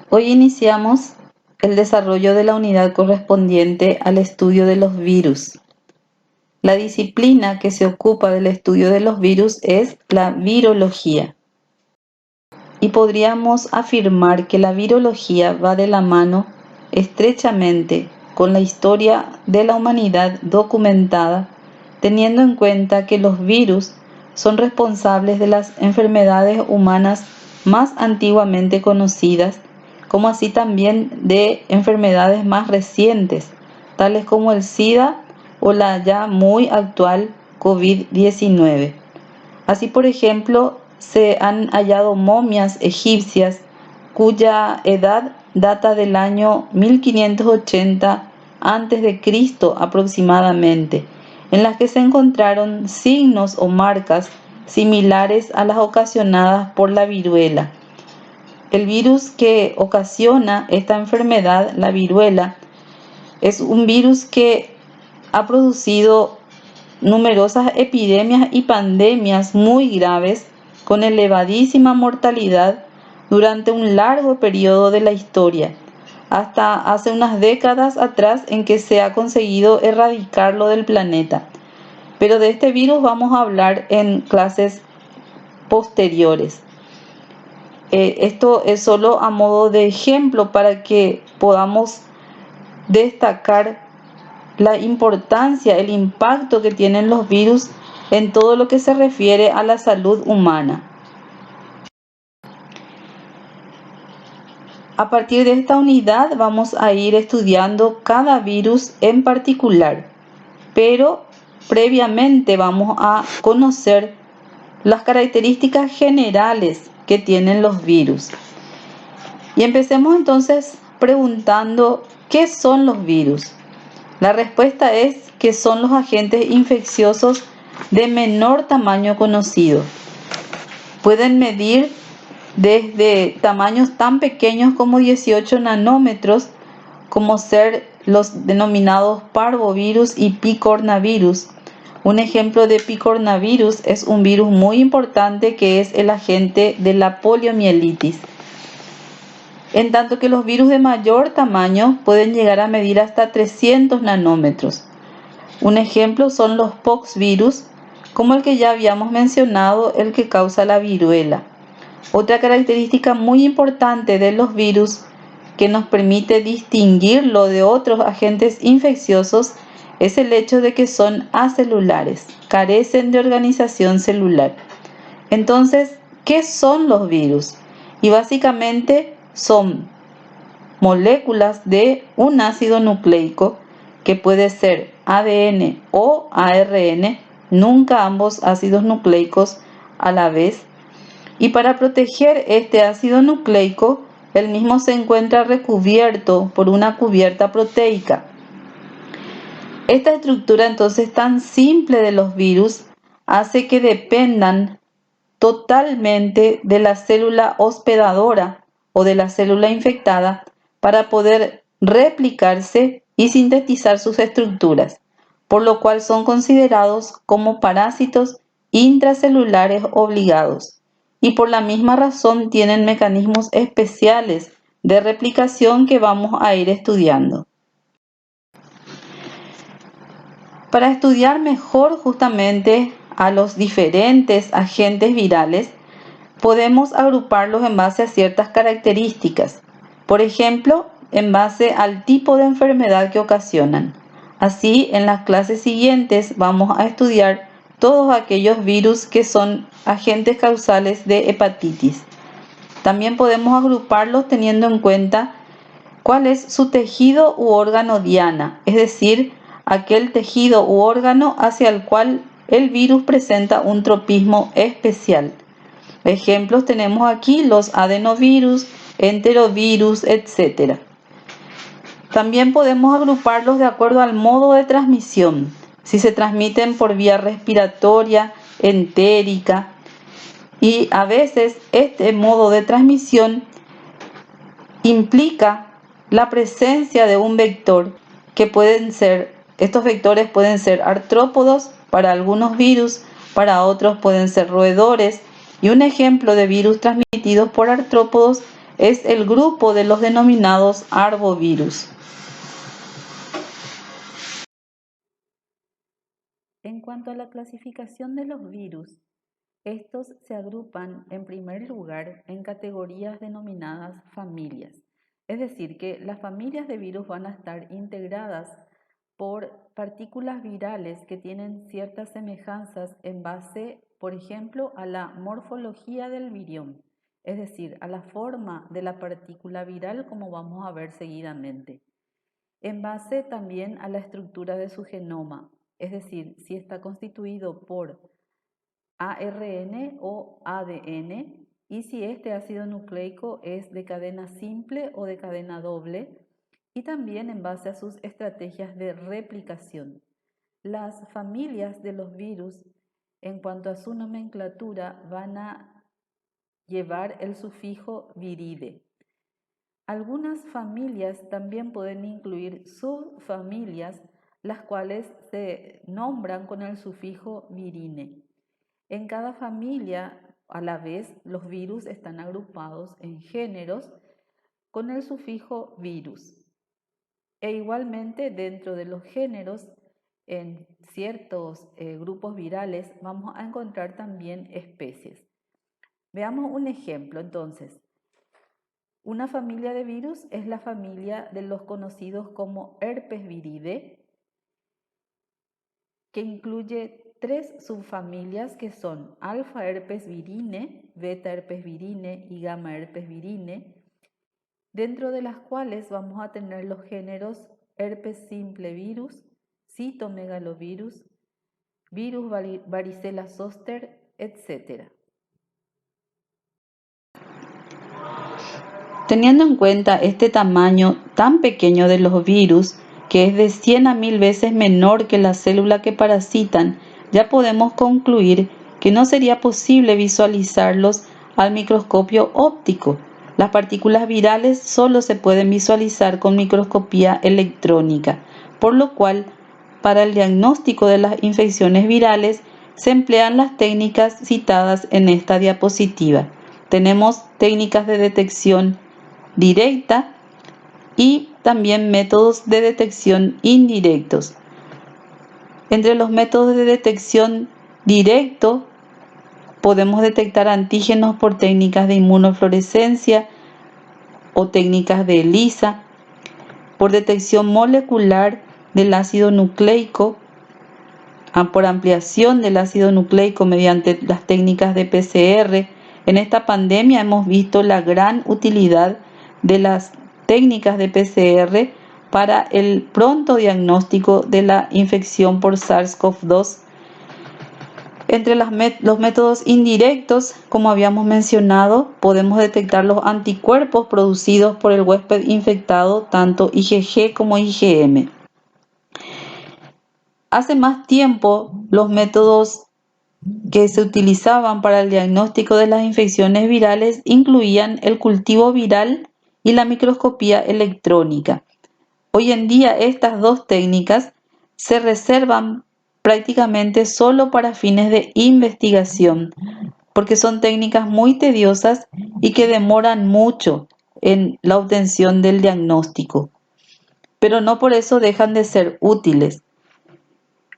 Hoy iniciamos el desarrollo de la unidad correspondiente al estudio de los virus. La disciplina que se ocupa del estudio de los virus es la virología. Y podríamos afirmar que la virología va de la mano estrechamente con la historia de la humanidad documentada, teniendo en cuenta que los virus son responsables de las enfermedades humanas más antiguamente conocidas, como así también de enfermedades más recientes, tales como el SIDA o la ya muy actual COVID-19. Así, por ejemplo, se han hallado momias egipcias cuya edad data del año 1580 a.C. aproximadamente, en las que se encontraron signos o marcas similares a las ocasionadas por la viruela. El virus que ocasiona esta enfermedad, la viruela, es un virus que ha producido numerosas epidemias y pandemias muy graves con elevadísima mortalidad durante un largo periodo de la historia, hasta hace unas décadas atrás en que se ha conseguido erradicarlo del planeta. Pero de este virus vamos a hablar en clases posteriores. Esto es solo a modo de ejemplo para que podamos destacar la importancia, el impacto que tienen los virus en todo lo que se refiere a la salud humana. A partir de esta unidad vamos a ir estudiando cada virus en particular, pero previamente vamos a conocer las características generales que tienen los virus. Y empecemos entonces preguntando, ¿qué son los virus? La respuesta es que son los agentes infecciosos de menor tamaño conocido. Pueden medir desde tamaños tan pequeños como 18 nanómetros, como ser los denominados parvovirus y picornavirus. Un ejemplo de picornavirus es un virus muy importante que es el agente de la poliomielitis. En tanto que los virus de mayor tamaño pueden llegar a medir hasta 300 nanómetros. Un ejemplo son los poxvirus, como el que ya habíamos mencionado, el que causa la viruela. Otra característica muy importante de los virus que nos permite distinguirlo de otros agentes infecciosos es el hecho de que son acelulares, carecen de organización celular. Entonces, ¿qué son los virus? Y básicamente son moléculas de un ácido nucleico que puede ser ADN o ARN, nunca ambos ácidos nucleicos a la vez. Y para proteger este ácido nucleico, el mismo se encuentra recubierto por una cubierta proteica. Esta estructura entonces tan simple de los virus hace que dependan totalmente de la célula hospedadora o de la célula infectada para poder replicarse y sintetizar sus estructuras, por lo cual son considerados como parásitos intracelulares obligados y por la misma razón tienen mecanismos especiales de replicación que vamos a ir estudiando. Para estudiar mejor justamente a los diferentes agentes virales, podemos agruparlos en base a ciertas características. Por ejemplo, en base al tipo de enfermedad que ocasionan. Así, en las clases siguientes vamos a estudiar todos aquellos virus que son agentes causales de hepatitis. También podemos agruparlos teniendo en cuenta cuál es su tejido u órgano diana, es decir, aquel tejido u órgano hacia el cual el virus presenta un tropismo especial. Ejemplos tenemos aquí los adenovirus, enterovirus, etc. También podemos agruparlos de acuerdo al modo de transmisión, si se transmiten por vía respiratoria, entérica, y a veces este modo de transmisión implica la presencia de un vector que estos vectores pueden ser artrópodos para algunos virus, para otros pueden ser roedores, y un ejemplo de virus transmitidos por artrópodos es el grupo de los denominados arbovirus. En cuanto a la clasificación de los virus, estos se agrupan en primer lugar en categorías denominadas familias. Es decir, que las familias de virus van a estar integradas por partículas virales que tienen ciertas semejanzas en base, por ejemplo, a la morfología del virión, es decir, a la forma de la partícula viral, como vamos a ver seguidamente. En base también a la estructura de su genoma, es decir, si está constituido por ARN o ADN, y si este ácido nucleico es de cadena simple o de cadena doble, y también en base a sus estrategias de replicación. Las familias de los virus, en cuanto a su nomenclatura, van a llevar el sufijo viride. Algunas familias también pueden incluir subfamilias, las cuales se nombran con el sufijo virine. En cada familia, a la vez, los virus están agrupados en géneros con el sufijo virus. E igualmente, dentro de los géneros, en ciertos grupos virales, vamos a encontrar también especies. Veamos un ejemplo, entonces. Una familia de virus es la familia de los conocidos como herpes viride, que incluye 3 subfamilias que son alfa herpes virine, beta herpes virine y gamma herpes virine, dentro de las cuales vamos a tener los géneros herpes simple virus, citomegalovirus, virus varicela zoster, etc. Teniendo en cuenta este tamaño tan pequeño de los virus, que es de 100 a 1000 veces menor que la célula que parasitan, ya podemos concluir que no sería posible visualizarlos al microscopio óptico. Las partículas virales solo se pueden visualizar con microscopía electrónica, por lo cual, para el diagnóstico de las infecciones virales, se emplean las técnicas citadas en esta diapositiva. Tenemos técnicas de detección directa y también métodos de detección indirectos. Entre los métodos de detección directo podemos detectar antígenos por técnicas de inmunofluorescencia o técnicas de ELISA, por detección molecular del ácido nucleico, por ampliación del ácido nucleico mediante las técnicas de PCR. En esta pandemia hemos visto la gran utilidad de las técnicas de PCR para el pronto diagnóstico de la infección por SARS-CoV-2. Entre los métodos indirectos, como habíamos mencionado, podemos detectar los anticuerpos producidos por el huésped infectado, tanto IgG como IgM. Hace más tiempo, los métodos que se utilizaban para el diagnóstico de las infecciones virales incluían el cultivo viral y la microscopía electrónica. Hoy en día estas dos técnicas se reservan prácticamente solo para fines de investigación, porque son técnicas muy tediosas y que demoran mucho en la obtención del diagnóstico, pero no por eso dejan de ser útiles.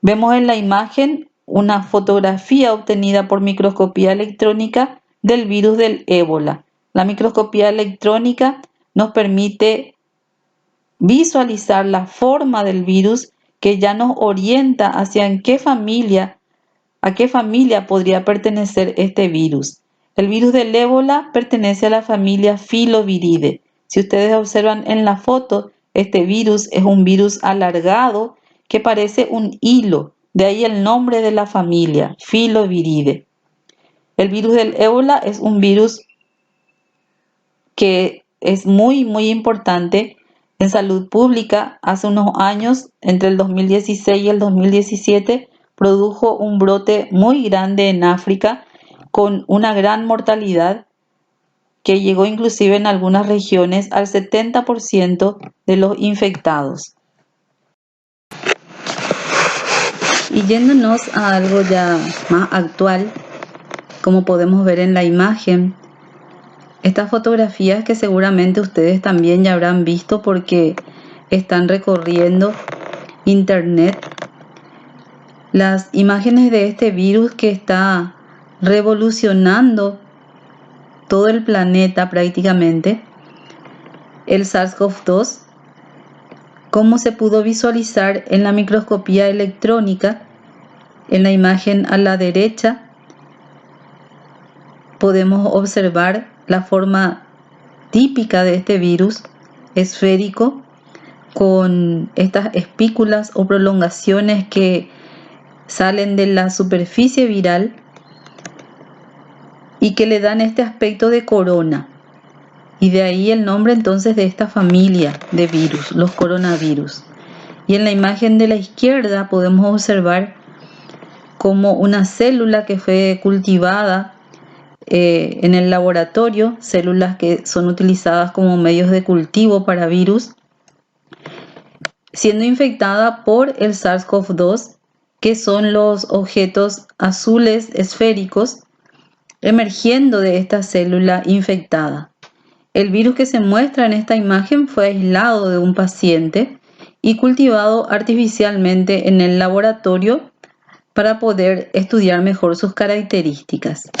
Vemos en la imagen una fotografía obtenida por microscopía electrónica del virus del ébola. La microscopía electrónica nos permite visualizar la forma del virus, que ya nos orienta hacia a qué familia podría pertenecer este virus. El virus del ébola pertenece a la familia Filoviridae. Si ustedes observan en la foto, este virus es un virus alargado que parece un hilo, de ahí el nombre de la familia, Filoviridae. El virus del ébola es un virus que es muy importante en salud pública. Hace unos años, entre el 2016 y el 2017, produjo un brote muy grande en África con una gran mortalidad que llegó inclusive en algunas regiones al 70% de los infectados. Y yéndonos a algo ya más actual, como podemos ver en la imagen, Estas fotografías que seguramente ustedes también ya habrán visto porque están recorriendo internet. Las imágenes de este virus que está revolucionando todo el planeta prácticamente, el SARS-CoV-2, como se pudo visualizar en la microscopía electrónica. En la imagen a la derecha podemos observar la forma típica de este virus, esférico, con estas espículas o prolongaciones que salen de la superficie viral y que le dan este aspecto de corona. Y de ahí el nombre entonces de esta familia de virus, los coronavirus. Y en la imagen de la izquierda podemos observar como una célula que fue cultivada en el laboratorio, células que son utilizadas como medios de cultivo para virus, siendo infectada por el SARS-CoV-2, que son los objetos azules esféricos emergiendo de esta célula infectada. El virus que se muestra en esta imagen fue aislado de un paciente y cultivado artificialmente en el laboratorio para poder estudiar mejor sus características.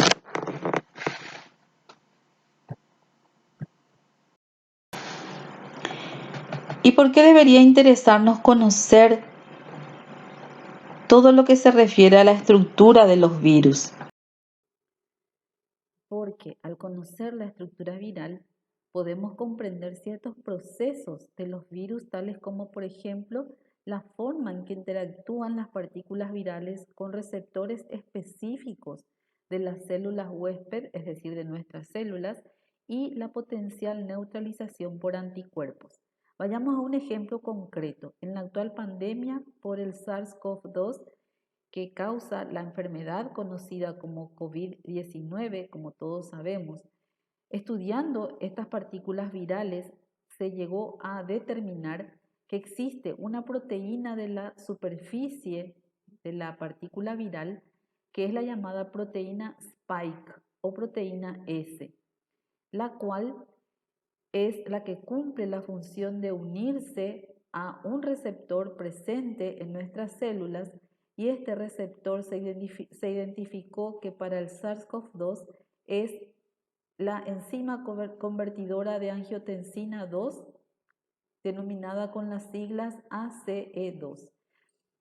¿Y por qué debería interesarnos conocer todo lo que se refiere a la estructura de los virus? Porque al conocer la estructura viral podemos comprender ciertos procesos de los virus, tales como por ejemplo la forma en que interactúan las partículas virales con receptores específicos de las células huésped, es decir, de nuestras células, y la potencial neutralización por anticuerpos. Vayamos a un ejemplo concreto. En la actual pandemia por el SARS-CoV-2, que causa la enfermedad conocida como COVID-19, como todos sabemos, estudiando estas partículas virales se llegó a determinar que existe una proteína de la superficie de la partícula viral que es la llamada proteína Spike o proteína S, la cual es la que cumple la función de unirse a un receptor presente en nuestras células, y este receptor se identificó que para el SARS-CoV-2 es la enzima convertidora de angiotensina 2, denominada con las siglas ACE2.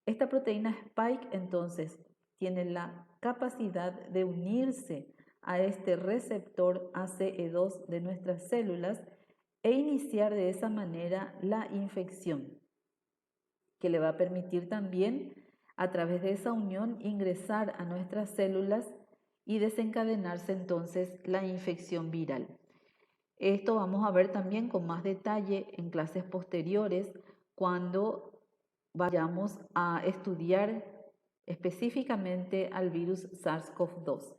Esta proteína Spike entonces tiene la capacidad de unirse a este receptor ACE2 de nuestras células e iniciar de esa manera la infección, que le va a permitir también a través de esa unión ingresar a nuestras células y desencadenarse entonces la infección viral. Esto vamos a ver también con más detalle en clases posteriores cuando vayamos a estudiar específicamente al virus SARS-CoV-2.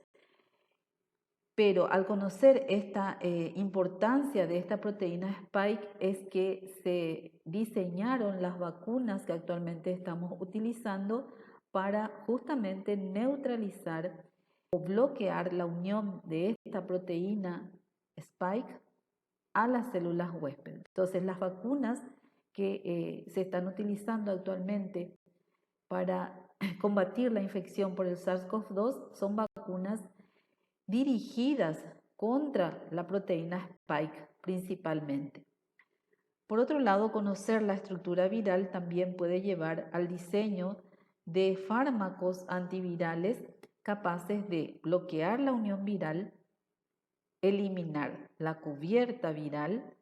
Pero al conocer esta importancia de esta proteína Spike es que se diseñaron las vacunas que actualmente estamos utilizando para justamente neutralizar o bloquear la unión de esta proteína Spike a las células huésped. Entonces, las vacunas que se están utilizando actualmente para combatir la infección por el SARS-CoV-2 son vacunas dirigidas contra la proteína Spike principalmente. Por otro lado, conocer la estructura viral también puede llevar al diseño de fármacos antivirales capaces de bloquear la unión viral, eliminar la cubierta viral,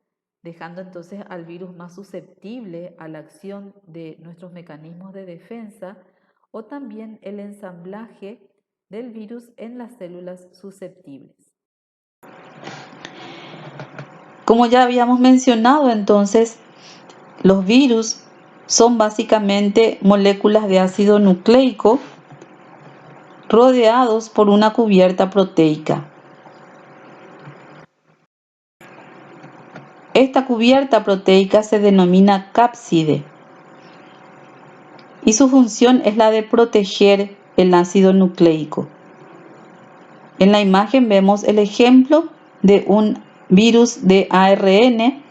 dejando entonces al virus más susceptible a la acción de nuestros mecanismos de defensa, o también el ensamblaje del virus en las células susceptibles. Como ya habíamos mencionado, entonces, los virus son básicamente moléculas de ácido nucleico rodeados por una cubierta proteica. Esta cubierta proteica se denomina cápside y su función es la de proteger el ácido nucleico. En la imagen vemos el ejemplo de un virus de ARN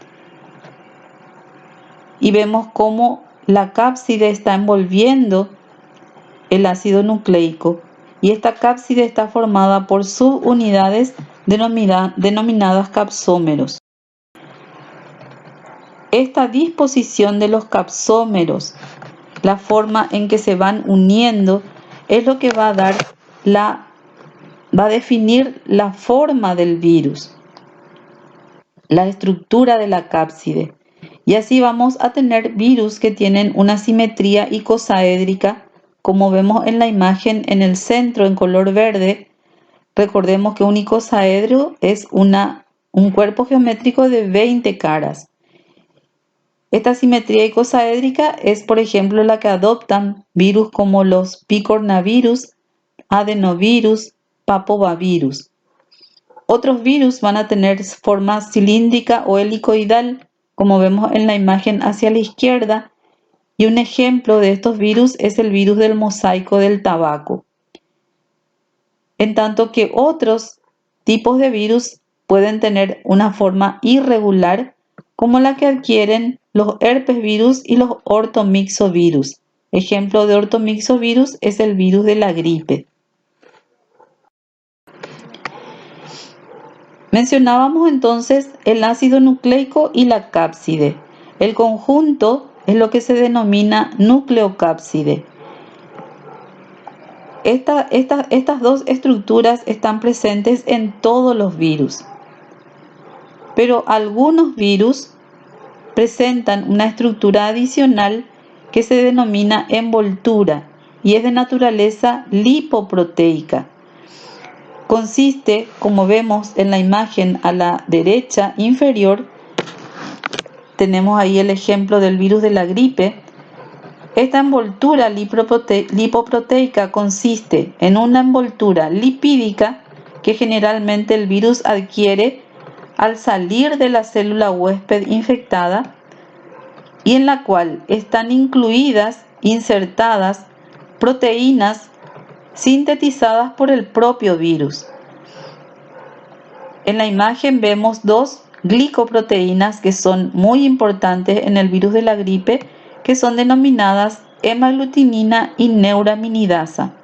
y vemos cómo la cápside está envolviendo el ácido nucleico y esta cápside está formada por subunidades denominadas capsómeros. Esta disposición de los capsómeros, la forma en que se van uniendo, es lo que va a definir la forma del virus, la estructura de la cápside. Y así vamos a tener virus que tienen una simetría icosaédrica, como vemos en la imagen en el centro en color verde. Recordemos que un icosaedro es un cuerpo geométrico de 20 caras. Esta simetría icosaédrica es, por ejemplo, la que adoptan virus como los picornavirus, adenovirus, papovavirus. Otros virus van a tener forma cilíndrica o helicoidal, como vemos en la imagen hacia la izquierda, y un ejemplo de estos virus es el virus del mosaico del tabaco. En tanto que otros tipos de virus pueden tener una forma irregular, como la que adquieren los herpes virus y los ortomixovirus. Ejemplo de ortomixovirus es el virus de la gripe. Mencionábamos entonces el ácido nucleico y la cápside. El conjunto es lo que se denomina nucleocápside. Estas dos estructuras están presentes en todos los virus, pero algunos virus presentan una estructura adicional que se denomina envoltura y es de naturaleza lipoproteica. Consiste, como vemos en la imagen a la derecha inferior, tenemos ahí el ejemplo del virus de la gripe. Esta envoltura lipoproteica consiste en una envoltura lipídica que generalmente el virus adquiere al salir de la célula huésped infectada y en la cual están insertadas proteínas sintetizadas por el propio virus. En la imagen vemos dos glicoproteínas que son muy importantes en el virus de la gripe, que son denominadas hemaglutinina y neuraminidasa.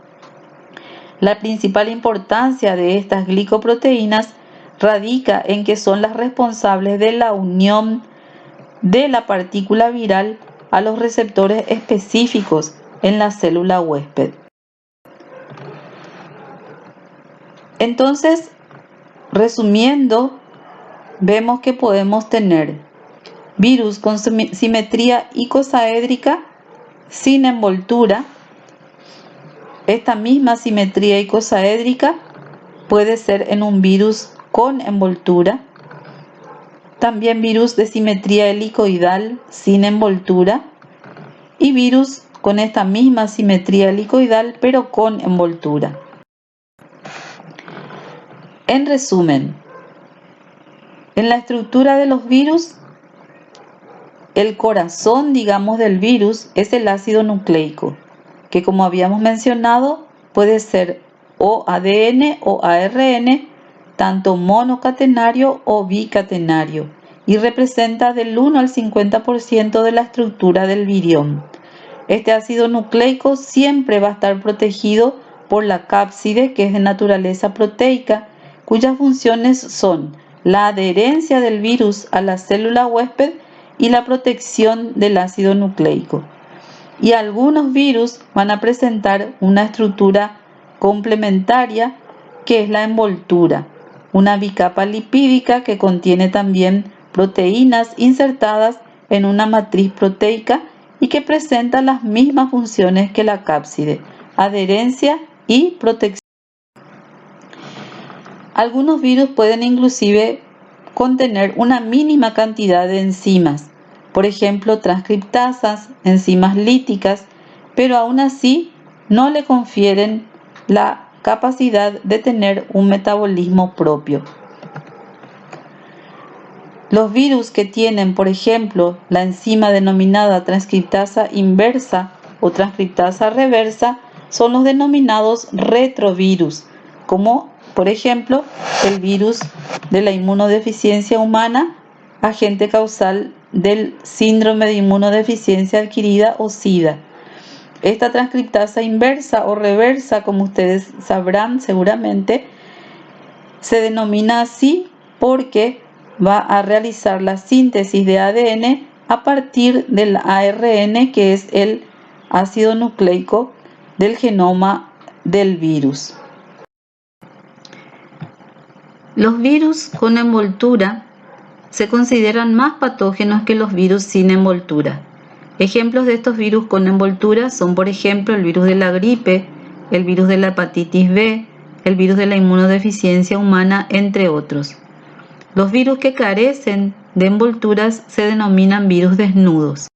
La principal importancia de estas glicoproteínas radica en que son las responsables de la unión de la partícula viral a los receptores específicos en la célula huésped. Entonces, resumiendo, vemos que podemos tener virus con simetría icosaédrica sin envoltura. Esta misma simetría icosaédrica puede ser en un virus con envoltura. También virus de simetría helicoidal sin envoltura y virus con esta misma simetría helicoidal pero con envoltura. En resumen, en la estructura de los virus, el corazón, digamos, del virus es el ácido nucleico, que como habíamos mencionado puede ser o ADN o ARN, tanto monocatenario o bicatenario, y representa del 1 al 50% de la estructura del virión. Este ácido nucleico siempre va a estar protegido por la cápside, que es de naturaleza proteica, cuyas funciones son la adherencia del virus a la célula huésped y la protección del ácido nucleico. Y algunos virus van a presentar una estructura complementaria que es la envoltura, una bicapa lipídica que contiene también proteínas insertadas en una matriz proteica y que presenta las mismas funciones que la cápside, adherencia y protección. Algunos virus pueden inclusive contener una mínima cantidad de enzimas, por ejemplo transcriptasas, enzimas líticas, pero aún así no le confieren la capacidad de tener un metabolismo propio. Los virus que tienen, por ejemplo, la enzima denominada transcriptasa inversa o transcriptasa reversa son los denominados retrovirus, como Por ejemplo, el virus de la inmunodeficiencia humana, agente causal del síndrome de inmunodeficiencia adquirida o SIDA. Esta transcriptasa inversa o reversa, como ustedes sabrán seguramente, se denomina así porque va a realizar la síntesis de ADN a partir del ARN, que es el ácido nucleico del genoma del virus. Los virus con envoltura se consideran más patógenos que los virus sin envoltura. Ejemplos de estos virus con envoltura son, por ejemplo, el virus de la gripe, el virus de la hepatitis B, el virus de la inmunodeficiencia humana, entre otros. Los virus que carecen de envolturas se denominan virus desnudos.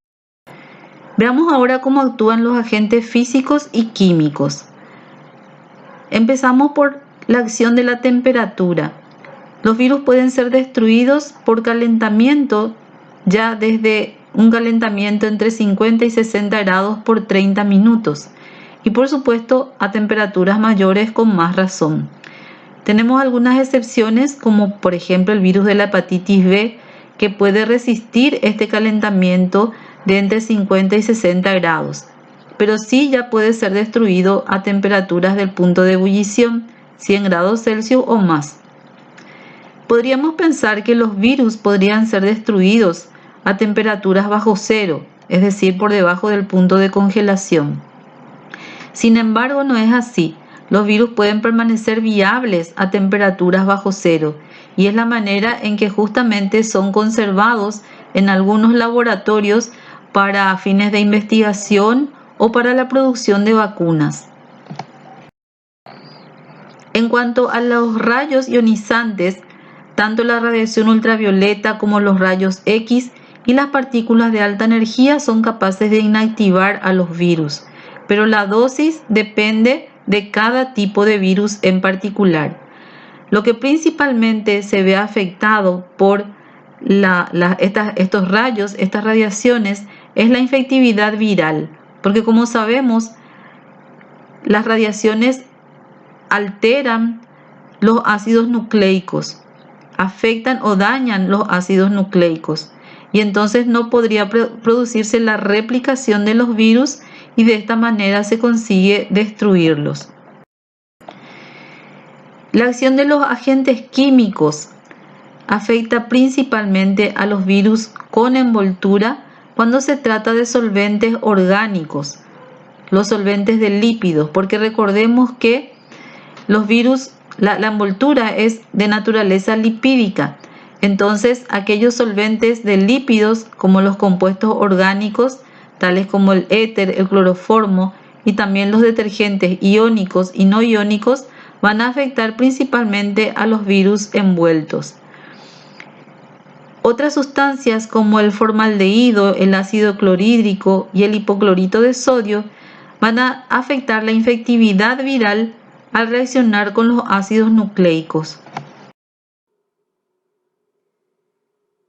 Veamos ahora cómo actúan los agentes físicos y químicos. Empezamos por la acción de la temperatura. Los virus pueden ser destruidos por calentamiento, ya desde un calentamiento entre 50 y 60 grados por 30 minutos. Y por supuesto a temperaturas mayores con más razón. Tenemos algunas excepciones, como por ejemplo el virus de la hepatitis B, que puede resistir este calentamiento de entre 50 y 60 grados, pero sí ya puede ser destruido a temperaturas del punto de ebullición, 100 grados Celsius o más. Podríamos pensar que los virus podrían ser destruidos a temperaturas bajo cero, es decir, por debajo del punto de congelación. Sin embargo, no es así. Los virus pueden permanecer viables a temperaturas bajo cero, y es la manera en que justamente son conservados en algunos laboratorios para fines de investigación o para la producción de vacunas. En cuanto a los rayos ionizantes, tanto la radiación ultravioleta como los rayos X y las partículas de alta energía son capaces de inactivar a los virus, pero la dosis depende de cada tipo de virus en particular. Lo que principalmente se ve afectado por estos rayos, estas radiaciones, es la infectividad viral, porque como sabemos, las radiaciones alteran los ácidos nucleicos, afectan o dañan los ácidos nucleicos, y entonces no podría producirse la replicación de los virus y de esta manera se consigue destruirlos. La acción de los agentes químicos afecta principalmente a los virus con envoltura cuando se trata de solventes orgánicos, los solventes de lípidos, porque recordemos que los virus, la envoltura es de naturaleza lipídica. Entonces, aquellos solventes de lípidos, como los compuestos orgánicos, tales como el éter, el cloroformo y también los detergentes iónicos y no iónicos, van a afectar principalmente a los virus envueltos. Otras sustancias como el formaldehído, el ácido clorhídrico y el hipoclorito de sodio van a afectar la infectividad viral al reaccionar con los ácidos nucleicos.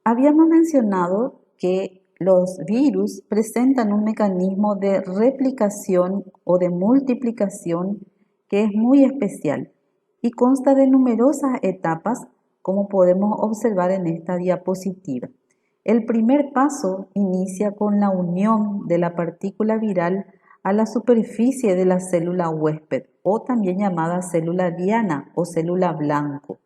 Habíamos mencionado que los virus presentan un mecanismo de replicación o de multiplicación que es muy especial y consta de numerosas etapas, como podemos observar en esta diapositiva. El primer paso inicia con la unión de la partícula viral a la superficie de la célula huésped, o también llamada célula diana o célula blanco.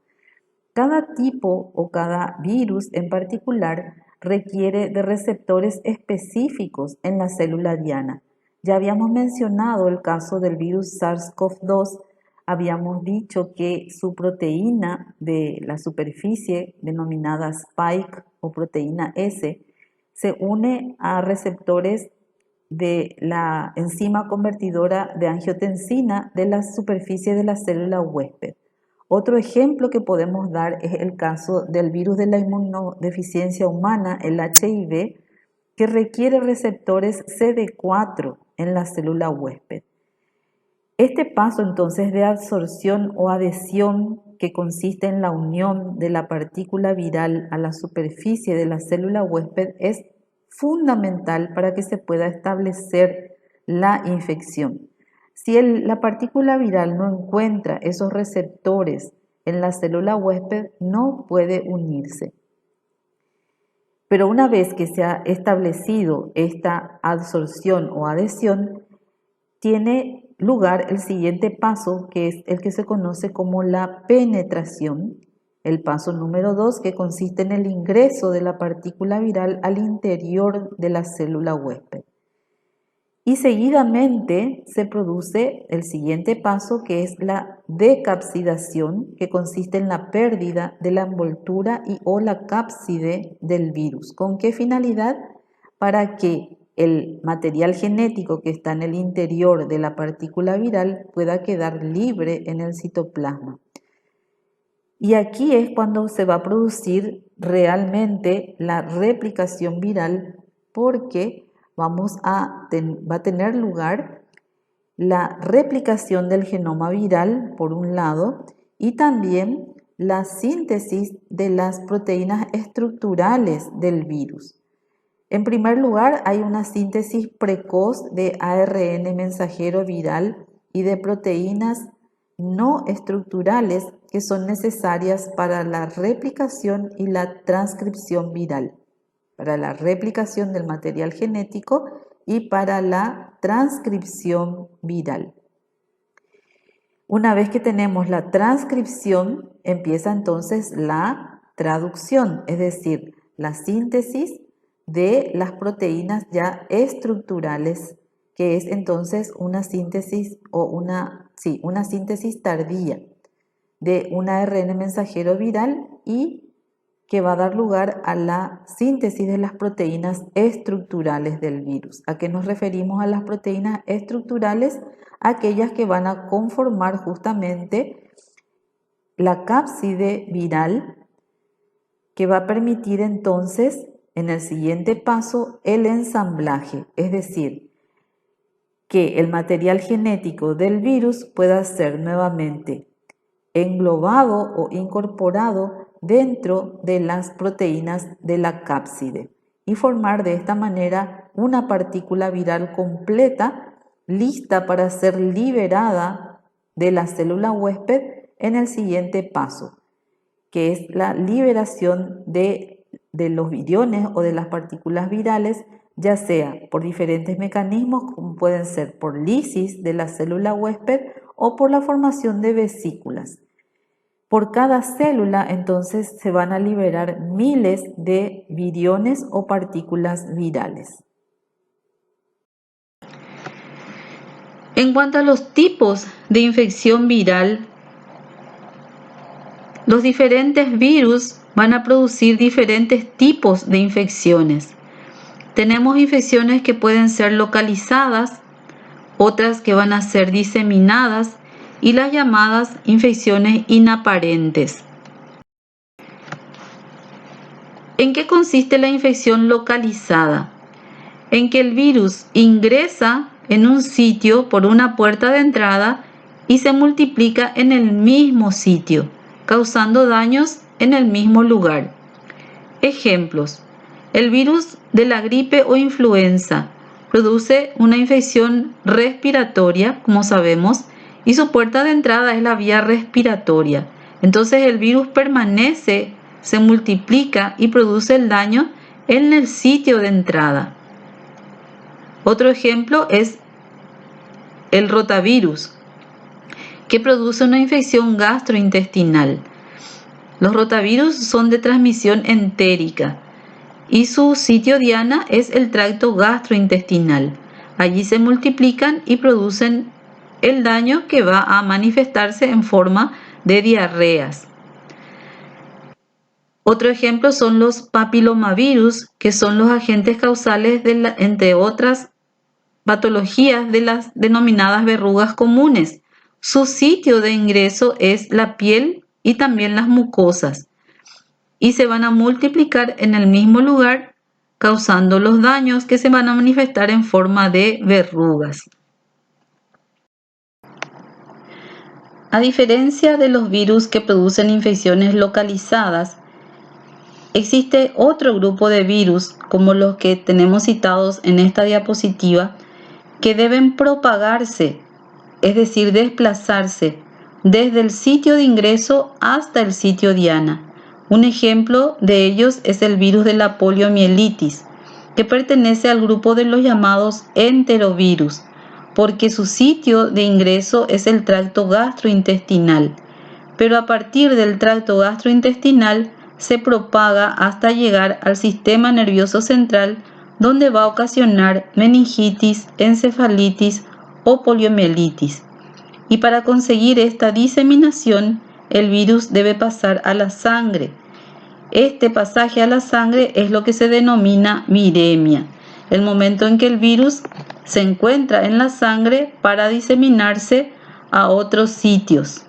Cada tipo o cada virus en particular requiere de receptores específicos en la célula diana. Ya habíamos mencionado el caso del virus SARS-CoV-2, habíamos dicho que su proteína de la superficie, denominada spike o proteína S, se une a receptores de la enzima convertidora de angiotensina de la superficie de la célula huésped. Otro ejemplo que podemos dar es el caso del virus de la inmunodeficiencia humana, el HIV, que requiere receptores CD4 en la célula huésped. Este paso entonces de absorción o adhesión, que consiste en la unión de la partícula viral a la superficie de la célula huésped, es fundamental para que se pueda establecer la infección. Si la partícula viral no encuentra esos receptores en la célula huésped, no puede unirse. Pero una vez que se ha establecido esta adsorción o adhesión, tiene lugar el siguiente paso, que es el que se conoce como la penetración. El paso número 2, que consiste en el ingreso de la partícula viral al interior de la célula huésped. Y seguidamente se produce el siguiente paso, que es la decapsidación, que consiste en la pérdida de la envoltura o la cápside del virus. ¿Con qué finalidad? Para que el material genético que está en el interior de la partícula viral pueda quedar libre en el citoplasma. Y aquí es cuando se va a producir realmente la replicación viral, porque va a tener lugar la replicación del genoma viral, por un lado, y también la síntesis de las proteínas estructurales del virus. En primer lugar, hay una síntesis precoz de ARN mensajero viral y de proteínas no estructurales que son necesarias para la replicación y la transcripción viral, para la replicación del material genético y para la transcripción viral. Una vez que tenemos la transcripción, empieza entonces la traducción, es decir, la síntesis de las proteínas ya estructurales, que es entonces una síntesis una síntesis tardía de un ARN mensajero viral y que va a dar lugar a la síntesis de las proteínas estructurales del virus. ¿A qué nos referimos a las proteínas estructurales? Aquellas que van a conformar justamente la cápside viral, que va a permitir entonces en el siguiente paso el ensamblaje, es decir, que el material genético del virus pueda ser nuevamente englobado o incorporado dentro de las proteínas de la cápside y formar de esta manera una partícula viral completa, lista para ser liberada de la célula huésped en el siguiente paso, que es la liberación de los viriones o de las partículas virales, ya sea por diferentes mecanismos, como pueden ser por lisis de la célula huésped o por la formación de vesículas. Por cada célula, entonces, se van a liberar miles de viriones o partículas virales. En cuanto a los tipos de infección viral, los diferentes virus van a producir diferentes tipos de infecciones. Tenemos infecciones que pueden ser localizadas, otras que van a ser diseminadas y las llamadas infecciones inaparentes. ¿En qué consiste la infección localizada? En que el virus ingresa en un sitio por una puerta de entrada y se multiplica en el mismo sitio, causando daños en el mismo lugar. Ejemplos: el virus de la gripe o influenza produce una infección respiratoria, como sabemos, y su puerta de entrada es la vía respiratoria. Entonces el virus permanece, se multiplica y produce el daño en el sitio de entrada. Otro ejemplo es el rotavirus, que produce una infección gastrointestinal. Los rotavirus son de transmisión entérica y su sitio diana es el tracto gastrointestinal. Allí se multiplican y producen el daño que va a manifestarse en forma de diarreas. Otro ejemplo son los papilomavirus, que son los agentes causales entre otras patologías de las denominadas verrugas comunes. Su sitio de ingreso es la piel y también las mucosas, y se van a multiplicar en el mismo lugar, causando los daños que se van a manifestar en forma de verrugas. A diferencia de los virus que producen infecciones localizadas, existe otro grupo de virus, como los que tenemos citados en esta diapositiva, que deben propagarse es decir, desplazarse desde el sitio de ingreso hasta el sitio diana. Un ejemplo de ellos es el virus de la poliomielitis, que pertenece al grupo de los llamados enterovirus, porque su sitio de ingreso es el tracto gastrointestinal, pero a partir del tracto gastrointestinal se propaga hasta llegar al sistema nervioso central, donde va a ocasionar meningitis, encefalitis o poliomielitis. Y para conseguir esta diseminación, el virus debe pasar a la sangre. Este pasaje a la sangre es lo que se denomina viremia, el momento en que el virus se encuentra en la sangre para diseminarse a otros sitios.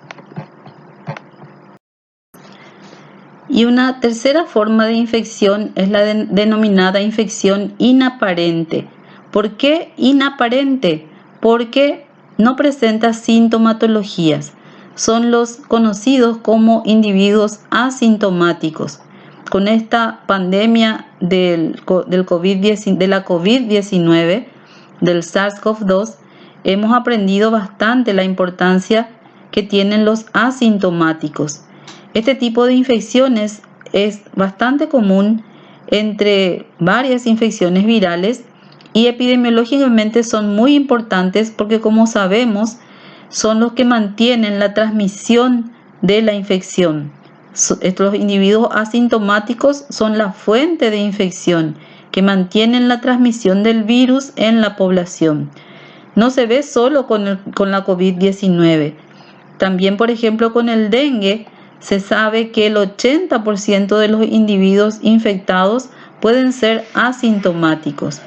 Y una tercera forma de infección es la denominada infección inaparente. ¿Por qué inaparente? Porque no presenta sintomatologías. Son los conocidos como individuos asintomáticos. Con esta pandemia de la COVID-19, del SARS-CoV-2, hemos aprendido bastante la importancia que tienen los asintomáticos. Este tipo de infecciones es bastante común entre varias infecciones virales y epidemiológicamente son muy importantes porque, como sabemos, son los que mantienen la transmisión de la infección. Estos individuos asintomáticos son la fuente de infección que mantienen la transmisión del virus en la población. No se ve solo con la COVID-19. También, por ejemplo, con el dengue, se sabe que el 80% de los individuos infectados pueden ser asintomáticos,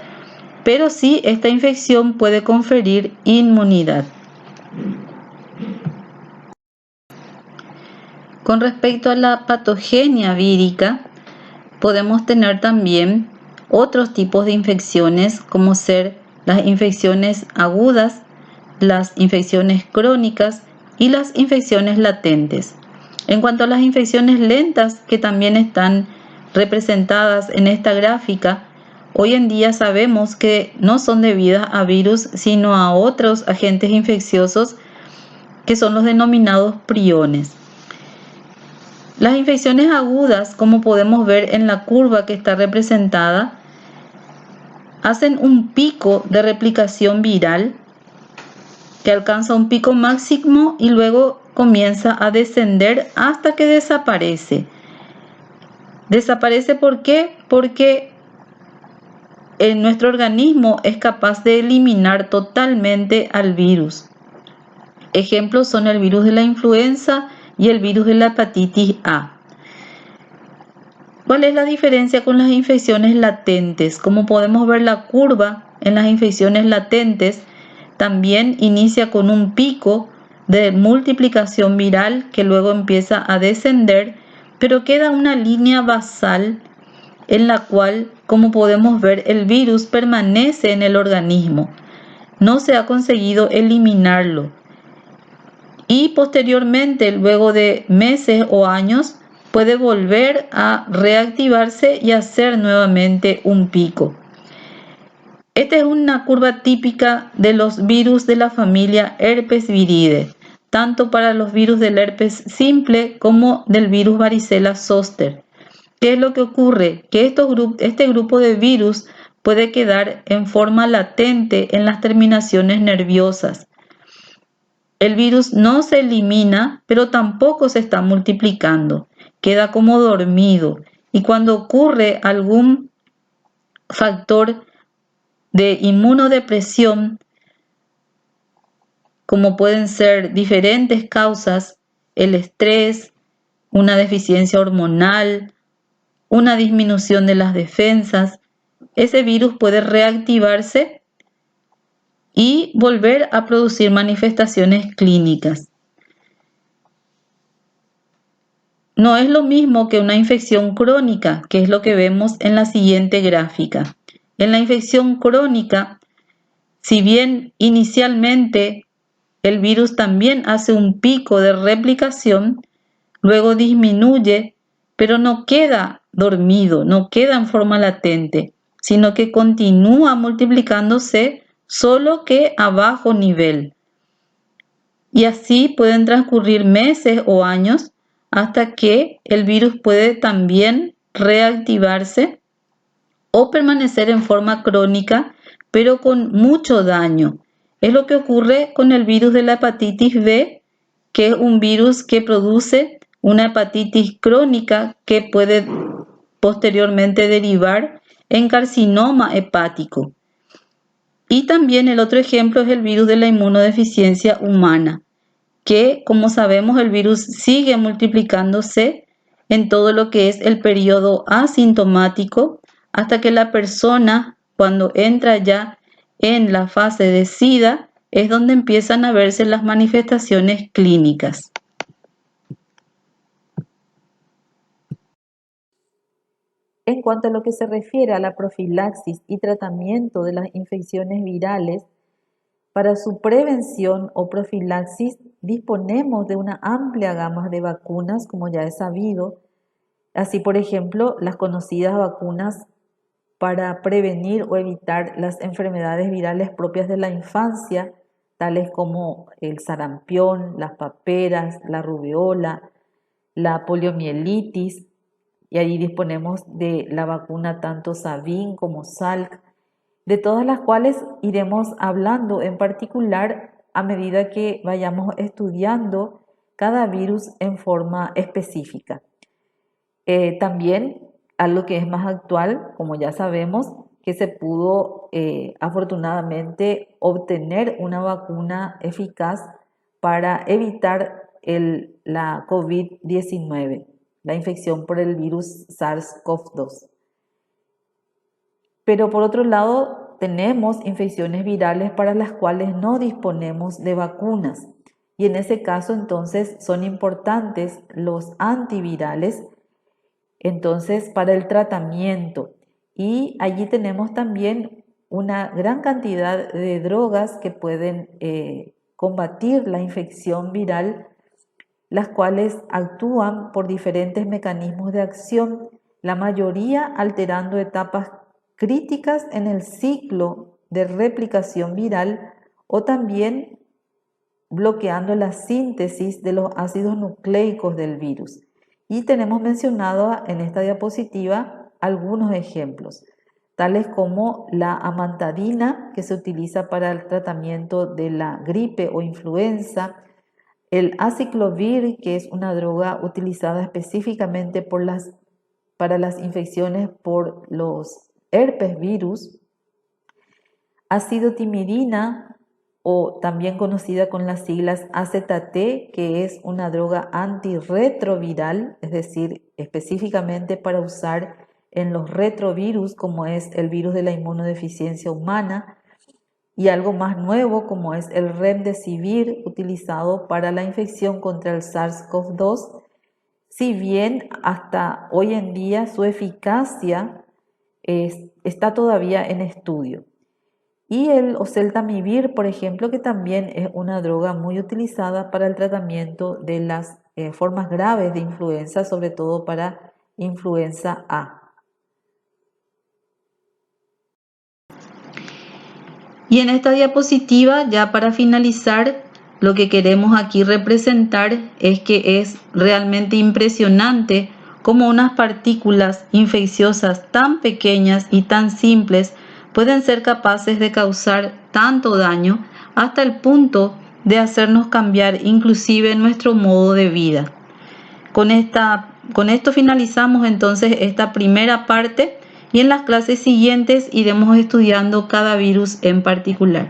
pero sí esta infección puede conferir inmunidad. Con respecto a la patogenia vírica, podemos tener también otros tipos de infecciones, como ser las infecciones agudas, las infecciones crónicas y las infecciones latentes. En cuanto a las infecciones lentas, que también están representadas en esta gráfica, hoy en día sabemos que no son debidas a virus, sino a otros agentes infecciosos que son los denominados priones. Las infecciones agudas, como podemos ver en la curva que está representada, hacen un pico de replicación viral que alcanza un pico máximo y luego comienza a descender hasta que desaparece. ¿Desaparece por qué? Porque nuestro organismo es capaz de eliminar totalmente al virus. Ejemplos son el virus de la influenza y el virus de la hepatitis A. ¿Cuál es la diferencia con las infecciones latentes? Como podemos ver, la curva en las infecciones latentes también inicia con un pico de multiplicación viral que luego empieza a descender, pero queda una línea basal en la cual, como podemos ver, el virus permanece en el organismo. No se ha conseguido eliminarlo. Y posteriormente, luego de meses o años, puede volver a reactivarse y hacer nuevamente un pico. Esta es una curva típica de los virus de la familia Herpes viridae, tanto para los virus del herpes simple como del virus varicela zoster. ¿Qué es lo que ocurre? Que este grupo de virus puede quedar en forma latente en las terminaciones nerviosas. El virus no se elimina, pero tampoco se está multiplicando. Queda como dormido. Y cuando ocurre algún factor de inmunodepresión, como pueden ser diferentes causas, el estrés, una deficiencia hormonal, una disminución de las defensas, ese virus puede reactivarse y volver a producir manifestaciones clínicas. No es lo mismo que una infección crónica, que es lo que vemos en la siguiente gráfica. En la infección crónica, si bien inicialmente el virus también hace un pico de replicación, luego disminuye, pero no queda dormido, no queda en forma latente, sino que continúa multiplicándose, solo que a bajo nivel. Y así pueden transcurrir meses o años hasta que el virus puede también reactivarse o permanecer en forma crónica, pero con mucho daño. Es lo que ocurre con el virus de la hepatitis B, que es un virus que produce una hepatitis crónica que puede posteriormente derivar en carcinoma hepático. Y también el otro ejemplo es el virus de la inmunodeficiencia humana, que, como sabemos, el virus sigue multiplicándose en todo lo que es el periodo asintomático hasta que la persona, cuando entra ya en la fase de SIDA, es donde empiezan a verse las manifestaciones clínicas. En cuanto a lo que se refiere a la profilaxis y tratamiento de las infecciones virales, para su prevención o profilaxis disponemos de una amplia gama de vacunas, como ya es sabido. Así, por ejemplo, las conocidas vacunas para prevenir o evitar las enfermedades virales propias de la infancia, tales como el sarampión, las paperas, la rubeola, la poliomielitis, y allí disponemos de la vacuna tanto Sabin como Salk, de todas las cuales iremos hablando en particular a medida que vayamos estudiando cada virus en forma específica. También algo que es más actual, como ya sabemos, que se pudo afortunadamente obtener una vacuna eficaz para evitar la COVID-19, la infección por el virus SARS-CoV-2. Pero por otro lado, tenemos infecciones virales para las cuales no disponemos de vacunas. Y en ese caso, entonces, son importantes los antivirales, entonces, para el tratamiento. Y allí tenemos también una gran cantidad de drogas que pueden combatir la infección viral, las cuales actúan por diferentes mecanismos de acción, la mayoría alterando etapas críticas en el ciclo de replicación viral o también bloqueando la síntesis de los ácidos nucleicos del virus. Y tenemos mencionado en esta diapositiva algunos ejemplos, tales como la amantadina, que se utiliza para el tratamiento de la gripe o influenza, el aciclovir, que es una droga utilizada específicamente para las infecciones por los herpes virus, acidotimidina, o también conocida con las siglas AZT, que es una droga antirretroviral, es decir, específicamente para usar en los retrovirus, como es el virus de la inmunodeficiencia humana, y algo más nuevo como es el remdesivir, utilizado para la infección contra el SARS-CoV-2, si bien hasta hoy en día su eficacia está todavía en estudio. Y el oseltamivir, por ejemplo, que también es una droga muy utilizada para el tratamiento de las formas graves de influenza, sobre todo para influenza A. Y en esta diapositiva, ya para finalizar, lo que queremos aquí representar es que es realmente impresionante cómo unas partículas infecciosas tan pequeñas y tan simples pueden ser capaces de causar tanto daño hasta el punto de hacernos cambiar inclusive nuestro modo de vida. Con esto finalizamos entonces esta primera parte y en las clases siguientes iremos estudiando cada virus en particular.